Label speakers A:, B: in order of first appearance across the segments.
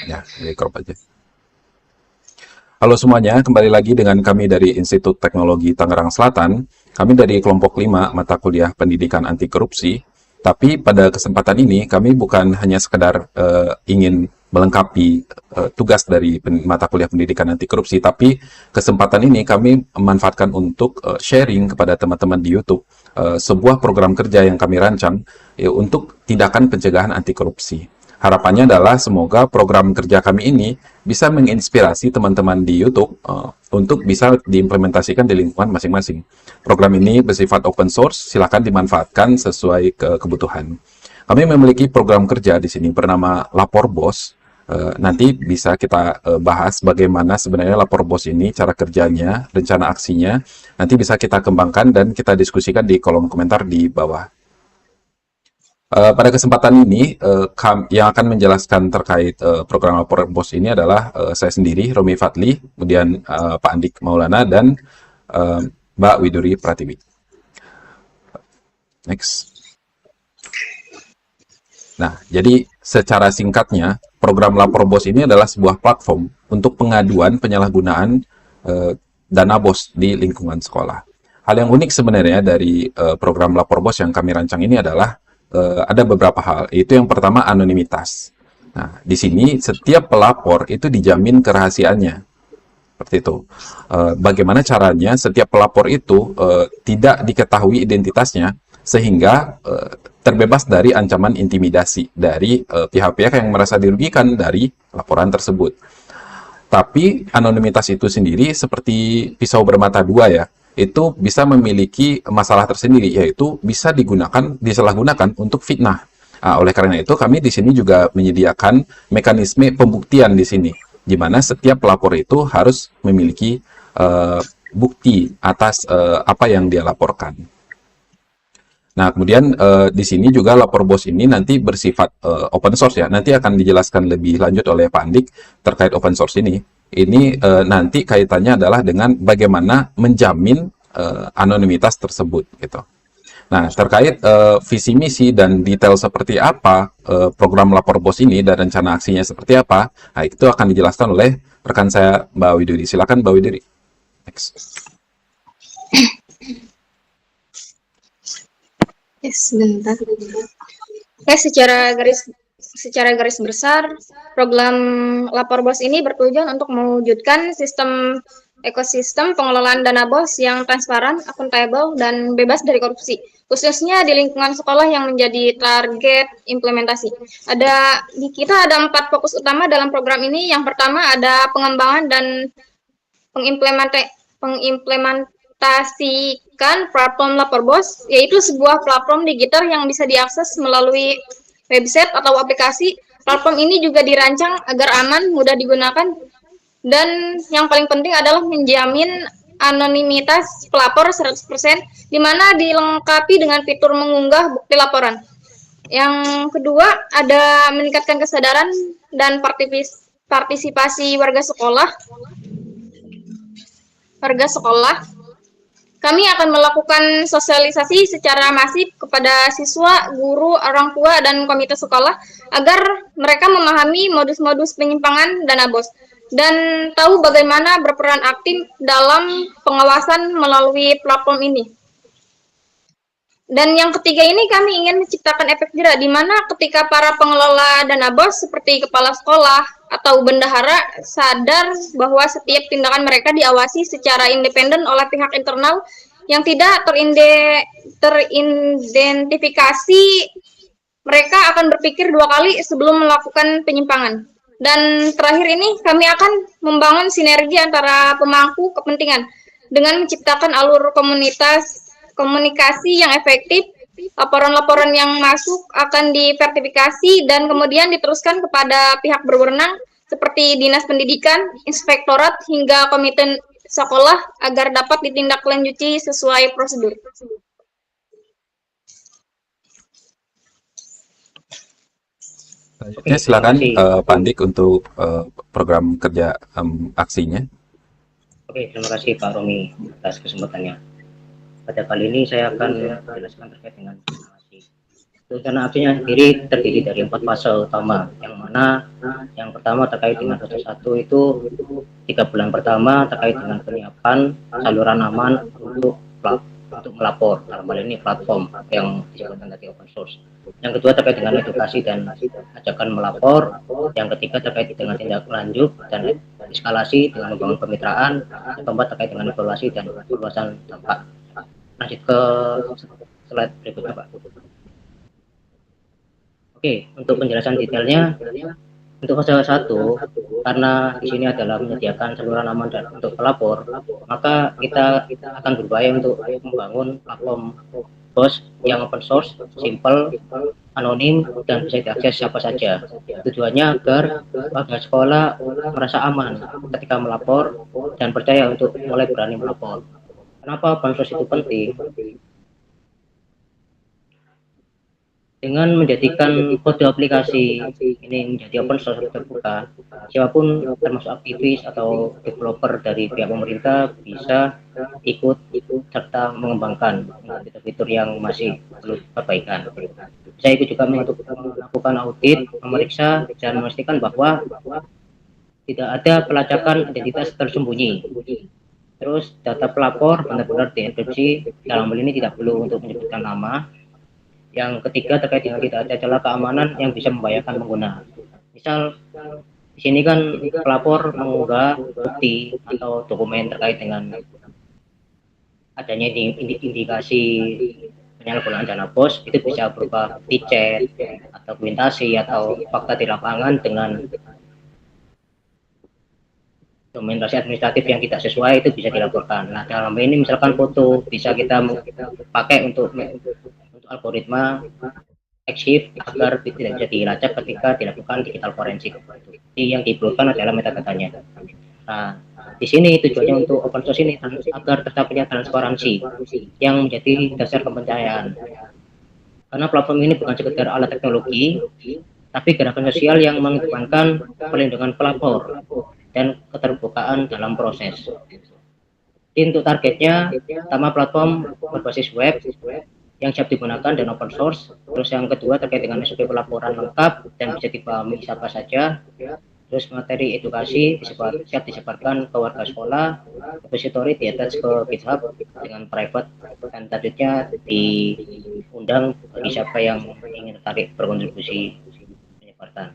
A: Ya, di crop aja. Halo semuanya, kembali lagi dengan kami dari Institut Teknologi Tangerang Selatan. Kami dari kelompok 5 mata kuliah Pendidikan Anti Korupsi. Tapi pada kesempatan ini kami bukan hanya sekedar ingin melengkapi tugas dari mata kuliah Pendidikan Anti Korupsi, tapi kesempatan ini kami memanfaatkan untuk sharing kepada teman-teman di YouTube sebuah program kerja yang kami rancang untuk tindakan pencegahan anti korupsi. Harapannya adalah semoga program kerja kami ini bisa menginspirasi teman-teman di YouTube untuk bisa diimplementasikan di lingkungan masing-masing. Program ini bersifat open source, silakan dimanfaatkan sesuai kebutuhan. Kami memiliki program kerja di sini bernama Lapor Bos. Nanti bisa kita bahas bagaimana sebenarnya Lapor Bos ini, cara kerjanya, rencana aksinya. Nanti bisa kita kembangkan dan kita diskusikan di kolom komentar di bawah. Pada kesempatan ini, yang akan menjelaskan terkait program Lapor Bos ini adalah saya sendiri, Romi Fadli, kemudian Pak Andik Maulana, dan Mbak Widuri Pratiwi. Next. Nah, jadi secara singkatnya, program Lapor Bos ini adalah sebuah platform untuk pengaduan penyalahgunaan dana BOS di lingkungan sekolah. Hal yang unik sebenarnya dari program Lapor Bos yang kami rancang ini adalah ada beberapa hal. Itu yang pertama, anonimitas. Nah, di sini setiap pelapor itu dijamin kerahasiaannya. Seperti itu. Bagaimana caranya setiap pelapor itu tidak diketahui identitasnya sehingga terbebas dari ancaman intimidasi dari pihak-pihak yang merasa dirugikan dari laporan tersebut. Tapi anonimitas itu sendiri seperti pisau bermata dua ya, itu bisa memiliki masalah tersendiri, yaitu bisa disalahgunakan untuk fitnah. Nah, oleh karena itu kami di sini juga menyediakan mekanisme pembuktian di sini, di mana setiap pelapor itu harus memiliki bukti atas apa yang dia laporkan. Nah, kemudian di sini juga Lapor Bos ini nanti bersifat open source ya. Nanti akan dijelaskan lebih lanjut oleh Pak Andik terkait open source ini. Ini nanti kaitannya adalah dengan bagaimana menjamin anonimitas tersebut gitu. Nah, terkait visi misi dan detail seperti apa program Lapor Bos ini dan rencana aksinya seperti apa, nah, itu akan dijelaskan oleh rekan saya Mbak Widuri. Silakan Mbak Widuri. Next.
B: Sebentar. Secara garis besar, program Lapor Bos ini bertujuan untuk mewujudkan ekosistem pengelolaan dana BOS yang transparan, akuntabel, dan bebas dari korupsi, khususnya di lingkungan sekolah yang menjadi target implementasi. Kita ada 4 fokus utama dalam program ini. Yang pertama ada pengembangan dan pengimplementasikan platform Lapor Bos, yaitu sebuah platform digital yang bisa diakses melalui website atau aplikasi. Platform ini juga dirancang agar aman, mudah digunakan, dan yang paling penting adalah menjamin anonimitas pelapor 100%, di mana dilengkapi dengan fitur mengunggah bukti laporan. Yang kedua, ada meningkatkan kesadaran dan partisipasi warga sekolah. Kami akan melakukan sosialisasi secara masif kepada siswa, guru, orang tua, dan komite sekolah agar mereka memahami modus-modus penyimpangan dana BOS dan tahu bagaimana berperan aktif dalam pengawasan melalui platform ini. Dan yang ketiga ini kami ingin menciptakan efek jerah, di mana ketika para pengelola dana BOS seperti kepala sekolah atau bendahara sadar bahwa setiap tindakan mereka diawasi secara independen oleh pihak internal yang tidak teridentifikasi, mereka akan berpikir 2 kali sebelum melakukan penyimpangan. Dan terakhir ini kami akan membangun sinergi antara pemangku kepentingan dengan menciptakan alur komunikasi yang efektif. Laporan-laporan yang masuk akan divertifikasi dan kemudian diteruskan kepada pihak berwenang seperti Dinas Pendidikan, Inspektorat, hingga komite sekolah agar dapat ditindaklanjuti sesuai prosedur.
A: Selanjutnya silakan Pak Andik untuk program kerja aksinya.
C: Oke, terima kasih Pak Romi atas kesempatannya. Pada kali ini saya akan menjelaskan terkait dengan rencana aksi. Rencana aksinya sendiri terdiri dari 4 fase utama, yang mana mana yang pertama terkait dengan fase 1 itu 3 bulan pertama terkait dengan penyiapan saluran aman untuk melapor, dalam hal ini platform yang disebutkan tadi open source. Yang kedua terkait dengan edukasi dan ajakan melapor. Yang ketiga terkait dengan tindak lanjut dan eskalasi dengan membangun kemitraan. Yang keempat terkait dengan evaluasi dan perluasan dampak. Lanjut ke slide berikutnya, Pak. Oke, untuk penjelasan detailnya, untuk fase 1, karena di sini adalah menyediakan saluran aman dan untuk pelapor, maka kita akan berupaya untuk membangun platform BOS yang open source, simple, anonim, dan bisa diakses siapa saja. Tujuannya agar warga sekolah merasa aman ketika melapor dan percaya untuk mulai berani melapor. Kenapa open source itu penting? Dengan menjadikan kode aplikasi ini menjadi open source terbuka, siapapun termasuk aktivis atau developer dari pihak pemerintah bisa ikut serta mengembangkan fitur-fitur yang masih perlu perbaikan. Saya ikut juga untuk melakukan audit, memeriksa dan memastikan bahwa tidak ada pelacakan identitas tersembunyi. Terus data pelapor benar-benar dienkripsi, dalam hal ini tidak perlu untuk menyebutkan nama. Yang ketiga terkait dengan tidak ada celah keamanan yang bisa membahayakan pengguna. Misal di sini kan pelapor mengunggah bukti atau dokumen terkait dengan adanya indikasi penyalahgunaan dana BOS, itu bisa berupa bukti chat atau dokumentasi atau fakta di lapangan dengan dokumentasi administratif yang tidak sesuai, itu bisa dilaporkan. Nah, dalam ini misalkan foto bisa kita pakai untuk algoritma EXIF agar tidak bisa dilacak ketika dilakukan digital forensik. Jadi yang diperlukan adalah metadatanya. Nah, di sini tujuannya untuk open source ini agar tercapainya transparansi yang menjadi dasar kepercayaan. Karena platform ini bukan sekedar alat teknologi, tapi gerakan sosial yang mengedepankan perlindungan pelapor dan keterbukaan dalam proses. Jadi untuk targetnya, pertama platform berbasis web yang siap digunakan dan open source. Terus yang kedua terkait dengan SOP pelaporan lengkap dan bisa dipahami siapa saja. Terus materi edukasi siap disebarkan ke warga sekolah, repository di-attach ke GitHub dengan private, dan selanjutnya diundang bagi siapa yang ingin tertarik berkontribusi menyebarkan.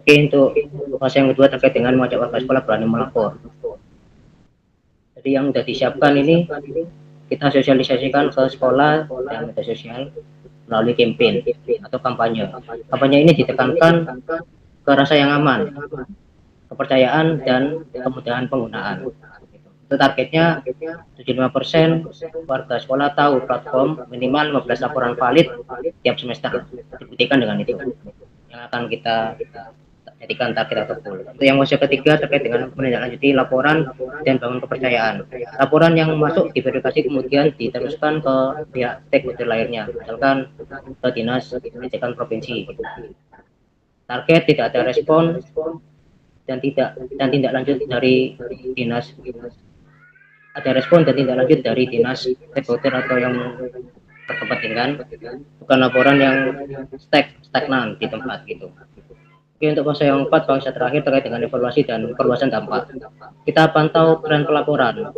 C: Oke, untuk fase yang kedua terkait dengan mengajak warga sekolah berani melapor. Jadi yang sudah disiapkan ini kita sosialisasikan ke sekolah dan media sosial melalui campaign atau kampanye. Kampanye ini ditekankan ke rasa yang aman, kepercayaan, dan kemudahan penggunaan. Itu targetnya 75% warga sekolah tahu platform, minimal 15 laporan valid tiap semester. Dibuktikan dengan itu yang akan kita jadikan target atau goal. Untuk yang fase ketiga terkait dengan menindaklanjuti laporan dan bangun kepercayaan. Laporan yang masuk diverifikasi kemudian diteruskan ke pihak stakeholder lainnya, misalkan ke dinas pendidikan provinsi. Target tidak ada respon dan tindak lanjut dari dinas. Ada respon dan tindak lanjut dari dinas stakeholder atau yang berkepentingan, bukan laporan yang stagnan di tempat gitu. Oke, untuk fase yang 4, fase terakhir terkait dengan evaluasi dan perluasan dampak. Kita pantau tren pelaporan,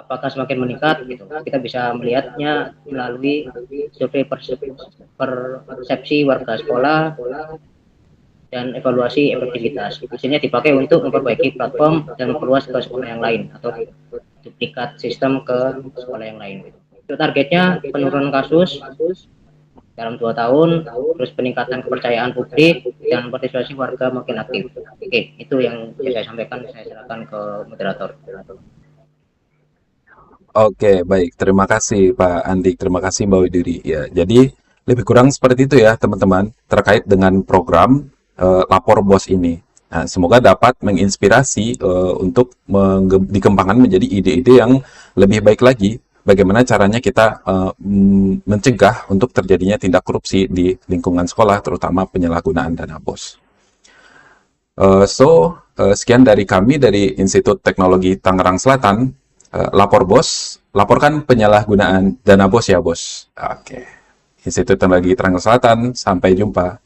C: apakah semakin meningkat gitu. Kita bisa melihatnya melalui survei persepsi warga sekolah dan evaluasi efektivitas. Hasilnya dipakai untuk memperbaiki platform dan memperluas ke sekolah yang lain atau duplikat sistem ke sekolah yang lain. Untuk targetnya penurunan kasus dalam 2 tahun, terus peningkatan kepercayaan publik dan partisipasi warga makin aktif. Oke, itu yang bisa saya sampaikan. Saya serahkan ke moderator.
A: Oke, baik. Terima kasih Pak Andi. Terima kasih Mbak Widuri. Ya, jadi lebih kurang seperti itu ya teman-teman terkait dengan program lapor BOS ini. Nah, semoga dapat menginspirasi untuk dikembangkan menjadi ide-ide yang lebih baik lagi. Bagaimana caranya kita mencegah untuk terjadinya tindak korupsi di lingkungan sekolah, terutama penyalahgunaan dana BOS. Sekian dari kami dari Institut Teknologi Tangerang Selatan. Lapor BOS, laporkan penyalahgunaan dana BOS ya bos. Oke. Institut Teknologi Tangerang Selatan, sampai jumpa.